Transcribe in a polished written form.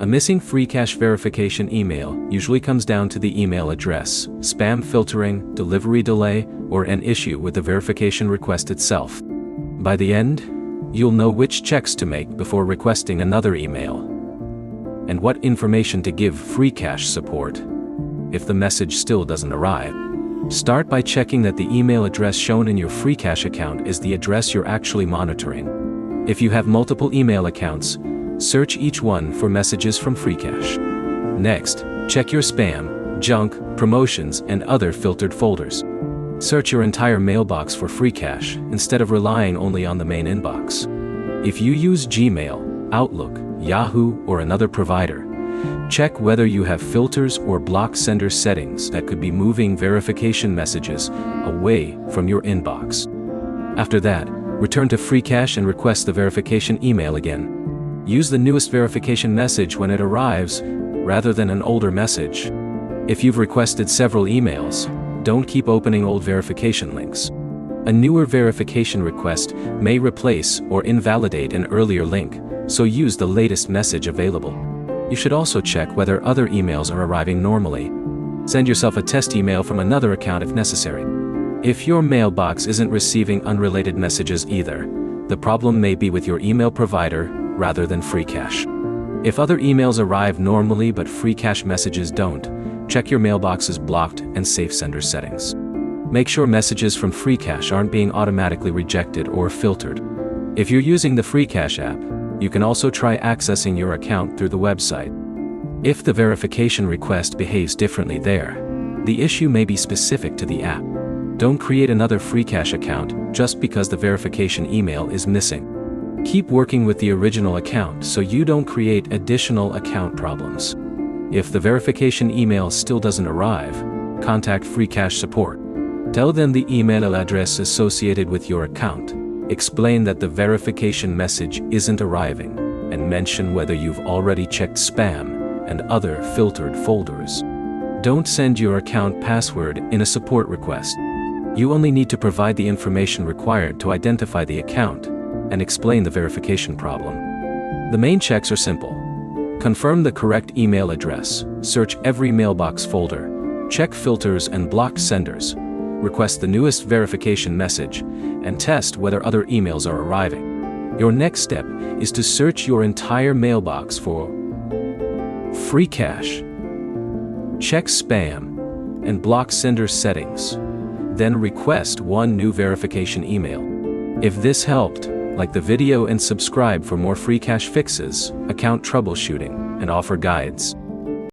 A missing Freecash verification email usually comes down to the email address, spam filtering, delivery delay, or an issue with the verification request itself. By the end, you'll know which checks to make before requesting another email, and what information to give Freecash support if the message still doesn't arrive. Start by checking that the email address shown in your Freecash account is the address you're actually monitoring. If you have multiple email accounts, search each one for messages from Freecash. Next, check your spam, junk, promotions, and other filtered folders. Search your entire mailbox for Freecash instead of relying only on the main inbox. If you use Gmail, Outlook, Yahoo, or another provider, check whether you have filters or block sender settings that could be moving verification messages away from your inbox. After that, return to Freecash and request the verification email again. Use the newest verification message when it arrives, rather than an older message. If you've requested several emails, don't keep opening old verification links. A newer verification request may replace or invalidate an earlier link, so use the latest message available. You should also check whether other emails are arriving normally. Send yourself a test email from another account if necessary. If your mailbox isn't receiving unrelated messages either, the problem may be with your email provider rather than Freecash. If other emails arrive normally but Freecash messages don't, check your mailbox's blocked and safe sender settings. Make sure messages from Freecash aren't being automatically rejected or filtered. If you're using the Freecash app, you can also try accessing your account through the website. If the verification request behaves differently there, the issue may be specific to the app. Don't create another Freecash account just because the verification email is missing. Keep working with the original account so you don't create additional account problems. If the verification email still doesn't arrive, contact Freecash support. Tell them the email address associated with your account. Explain that the verification message isn't arriving, and mention whether you've already checked spam and other filtered folders. Don't send your account password in a support request. You only need to provide the information required to identify the account and explain the verification problem. The main checks are simple. Confirm the correct email address, search every mailbox folder, check filters and block senders, request the newest verification message, and test whether other emails are arriving. Your next step is to search your entire mailbox for Freecash. Check spam and block sender settings. Then request one new verification email. If this helped, like the video and subscribe for more Freecash fixes, account troubleshooting, and offer guides.